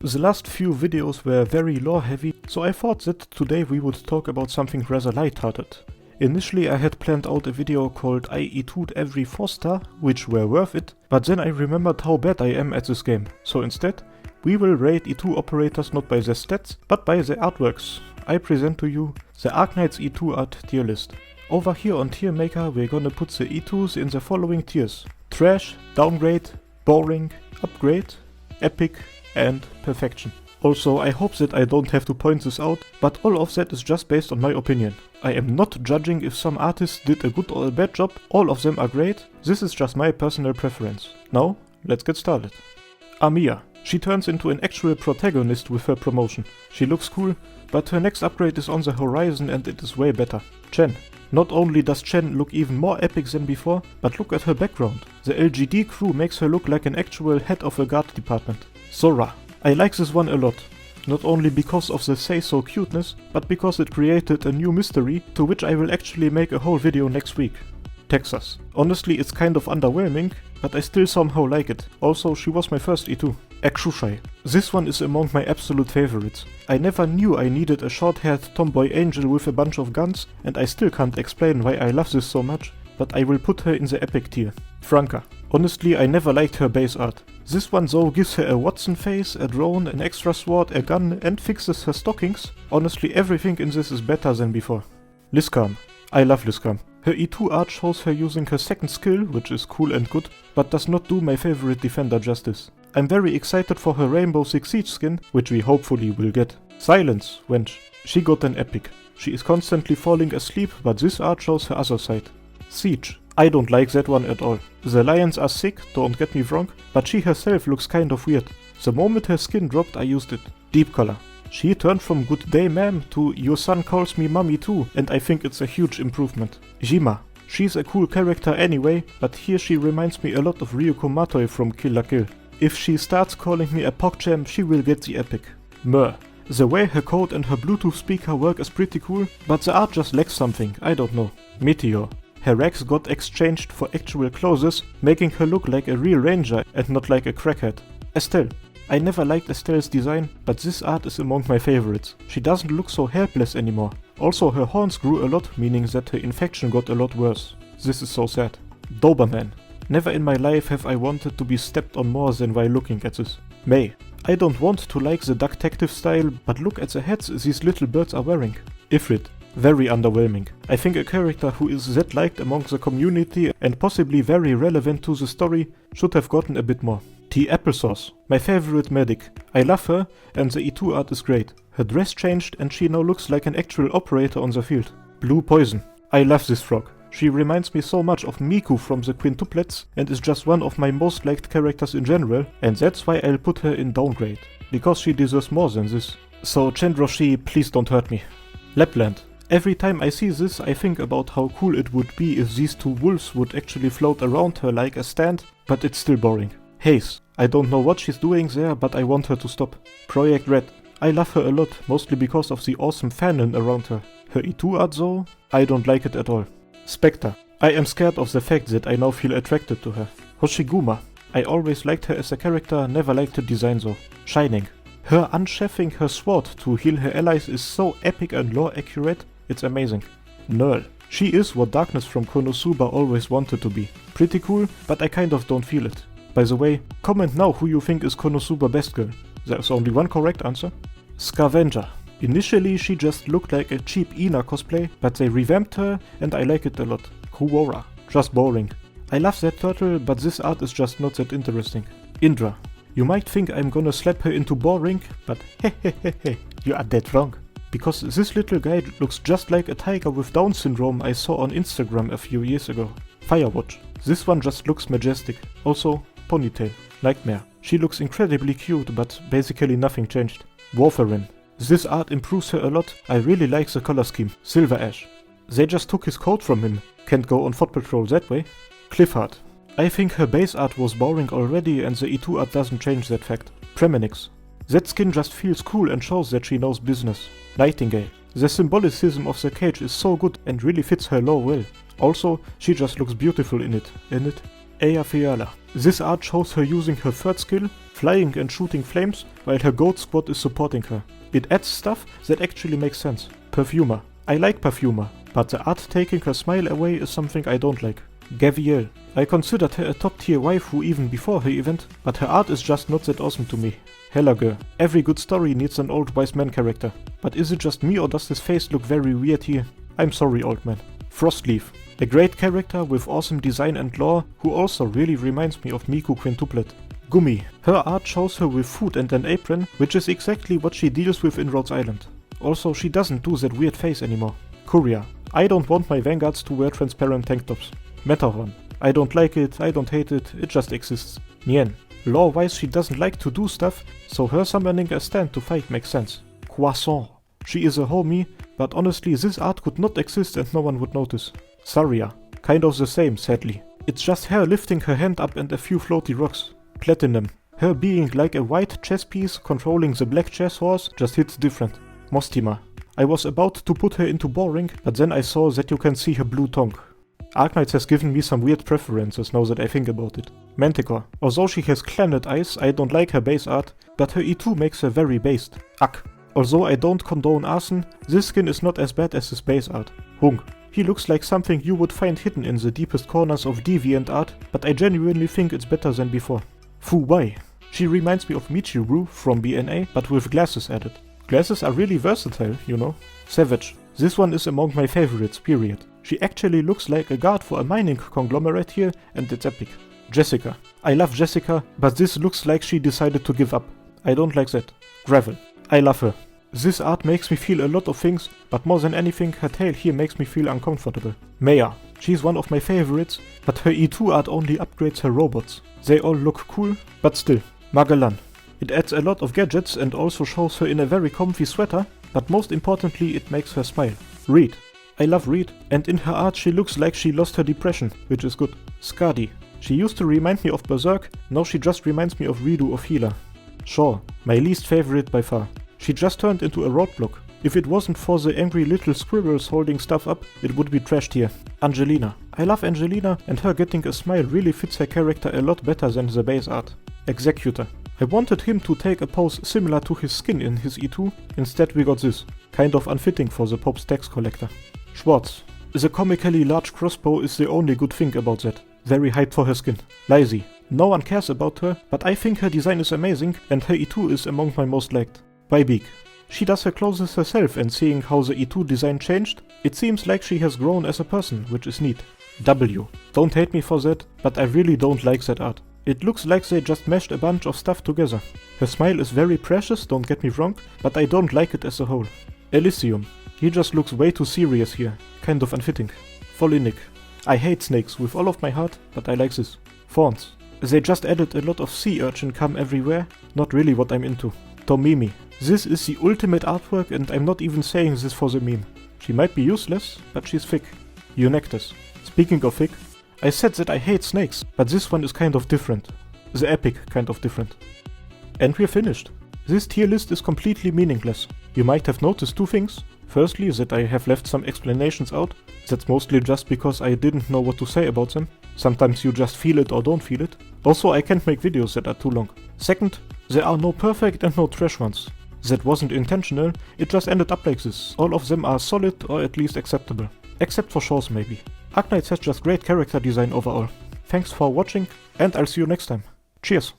The last few videos were very lore heavy, so I thought that today we would talk about something rather light-hearted. Initially I had planned out a video called I E2'd every 4-star, which were worth it, but then I remembered how bad I am at this game, so instead we will rate E2 operators not by their stats, but by their artworks. I present to you the Arknights E2-Art tier list. Over here on Tier Maker we're gonna put the E2s in the following tiers: Trash, Downgrade, Boring, Upgrade, Epic and Perfection. Also, I hope that I don't have to point this out, but all of that is just based on my opinion. I am not judging if some artists did a good or a bad job, all of them are great, this is just my personal preference. Now, let's get started. Amir. She turns into an actual protagonist with her promotion. She looks cool, but her next upgrade is on the horizon and it is way better. Chen. Not only does Chen look even more epic than before, but look at her background. The LGD crew makes her look like an actual head of a guard department. Sora. I like this one a lot. Not only because of the say-so cuteness, but because it created a new mystery to which I will actually make a whole video next week. Texas. Honestly, it's kind of underwhelming, but I still somehow like it. Also, she was my first E2. Eksushai. This one is among my absolute favorites. I never knew I needed a short-haired tomboy angel with a bunch of guns, and I still can't explain why I love this so much, but I will put her in the epic tier. Franca. Honestly, I never liked her base art. This one though gives her a Watson face, a drone, an extra sword, a gun, and fixes her stockings. Honestly, everything in this is better than before. Lisscam. I love Lisscam. Her E2 art shows her using her second skill, which is cool and good, but does not do my favorite defender justice. I'm very excited for her Rainbow Six Siege skin, which we hopefully will get. Silence, wench. She got an epic. She is constantly falling asleep, but this art shows her other side. Siege. I don't like that one at all. The lions are sick, don't get me wrong, but she herself looks kind of weird. The moment her skin dropped I used it. Deep color. She turned from good day ma'am to your son calls me mommy too, and I think it's a huge improvement. Jima. She's a cool character anyway, but here she reminds me a lot of Ryuko Matoi from Kill la Kill. If she starts calling me a PogChamp, she will get the epic. Mer. The way her code and her Bluetooth speaker work is pretty cool, but the art just lacks something, I don't know. Meteor. Her rags got exchanged for actual clothes, making her look like a real ranger and not like a crackhead. Estelle. I never liked Estelle's design, but this art is among my favorites. She doesn't look so helpless anymore. Also her horns grew a lot, meaning that her infection got a lot worse. This is so sad. Doberman. Never in my life have I wanted to be stepped on more than while looking at this. May. I don't want to like the Ducktective style, but look at the hats these little birds are wearing. Ifrit. Very underwhelming. I think a character who is that liked among the community and possibly very relevant to the story should have gotten a bit more. T. Applesauce. My favorite medic. I love her and the E2 art is great. Her dress changed and she now looks like an actual operator on the field. Blue Poison. I love this frog. She reminds me so much of Miku from the Quintuplets and is just one of my most liked characters in general, and that's why I'll put her in Downgrade. Because she deserves more than this. So Chandroshi, please don't hurt me. Lapland. Every time I see this, I think about how cool it would be if these two wolves would actually float around her like a stand, but it's still boring. Haze. I don't know what she's doing there, but I want her to stop. Project Red. I love her a lot, mostly because of the awesome fanon around her. Her E2 art though, I don't like it at all. Spectre. I am scared of the fact that I now feel attracted to her. Hoshiguma. I always liked her as a character, never liked her design though. Shining. Her uncheffing her sword to heal her allies is so epic and lore accurate. It's amazing. Nerl. She is what Darkness from Konosuba always wanted to be. Pretty cool, but I kind of don't feel it. By the way, comment now who you think is Konosuba best girl. There's only one correct answer. Scavenger. Initially she just looked like a cheap Ina cosplay, but they revamped her and I like it a lot. Quasar. Just boring. I love that turtle, but this art is just not that interesting. Indra. You might think I'm gonna slap her into boring, but hehehehe, you are dead wrong. Because this little guy looks just like a tiger with Down syndrome I saw on Instagram a few years ago. Firewatch. This one just looks majestic. Also, ponytail. Nightmare. She looks incredibly cute, but basically nothing changed. Wolverine. This art improves her a lot. I really like the color scheme. Silver Ash. They just took his code from him. Can't go on foot patrol that way. Cliffheart. I think her base art was boring already and the E2 art doesn't change that fact. Premenix. That skin just feels cool and shows that she knows business. Nightingale. The symbolicism of the cage is so good and really fits her lore well. Also, she just looks beautiful in it. Aya Fiala. This art shows her using her third skill, flying and shooting flames while her goat squad is supporting her. It adds stuff that actually makes sense. Perfumer. I like Perfumer, but the art taking her smile away is something I don't like. Gavielle. I considered her a top tier waifu even before her event, but her art is just not that awesome to me. Helage. Every good story needs an old wise man character. But is it just me or does his face look very weird here? I'm sorry, old man. Frostleaf. A great character with awesome design and lore, who also really reminds me of Miku quintuplet. Gumi. Her art shows her with food and an apron, which is exactly what she deals with in Rhodes Island. Also, she doesn't do that weird face anymore. Kuria. I don't want my vanguards to wear transparent tank tops. Matterhorn. I don't like it, I don't hate it just exists. Nien. Lore-wise she doesn't like to do stuff, so her summoning a stand to fight makes sense. Quasar. She is a homie, but honestly this art could not exist and no one would notice. Saria. Kind of the same, sadly. It's just her lifting her hand up and a few floaty rocks. Platinum. Her being like a white chess piece controlling the black chess horse just hits different. Mostima. I was about to put her into boring, but then I saw that you can see her blue tongue. Arknights has given me some weird preferences now that I think about it. Manticore. Although she has clanned eyes, I don't like her base art, but her E2 makes her very based. Ak. Although I don't condone arson, this skin is not as bad as his base art. Hung. He looks like something you would find hidden in the deepest corners of deviant art, but I genuinely think it's better than before. Fu Wei. She reminds me of Michiru from BNA, but with glasses added. Glasses are really versatile, you know. Savage. This one is among my favorites, period. She actually looks like a guard for a mining conglomerate here, and it's epic. Jessica. I love Jessica, but this looks like she decided to give up. I don't like that. Gravel. I love her. This art makes me feel a lot of things, but more than anything, her tail here makes me feel uncomfortable. Maya. She's one of my favorites, but her E2 art only upgrades her robots. They all look cool, but still. Magellan. It adds a lot of gadgets and also shows her in a very comfy sweater, but most importantly it makes her smile. Reed. I love Reed, and in her art she looks like she lost her depression, which is good. Skadi. She used to remind me of Berserk, now she just reminds me of Redo of Healer. Shaw. My least favorite by far. She just turned into a roadblock. If it wasn't for the angry little squirrels holding stuff up, it would be trashed here. Angelina. I love Angelina, and her getting a smile really fits her character a lot better than the base art. Executor. I wanted him to take a pose similar to his skin in his E2, instead we got this. Kind of unfitting for the Pope's tax collector. Schwartz. The comically large crossbow is the only good thing about that. Very hyped for her skin. Lizzie. No one cares about her, but I think her design is amazing and her E2 is among my most liked. Bybeak. She does her clothes herself, and seeing how the E2 design changed, it seems like she has grown as a person, which is neat. W. Don't hate me for that, but I really don't like that art. It looks like they just mashed a bunch of stuff together. Her smile is very precious, don't get me wrong, but I don't like it as a whole. Elysium. He just looks way too serious here, kind of unfitting. Volinic. I hate snakes with all of my heart, but I like this. Fawns. They just added a lot of sea urchin come everywhere, not really what I'm into. Tomimi. This is the ultimate artwork and I'm not even saying this for the meme. She might be useless, but she's thick. Eunectus. Speaking of thick, I said that I hate snakes, but this one is kind of different. The epic kind of different. And we're finished. This tier list is completely meaningless. You might have noticed two things. Firstly, that I have left some explanations out. That's mostly just because I didn't know what to say about them. Sometimes you just feel it or don't feel it. Also, I can't make videos that are too long. Second, there are no perfect and no trash ones. That wasn't intentional, it just ended up like this. All of them are solid or at least acceptable. Except for Shaw's maybe. Arknights has just great character design overall. Thanks for watching and I'll see you next time. Cheers!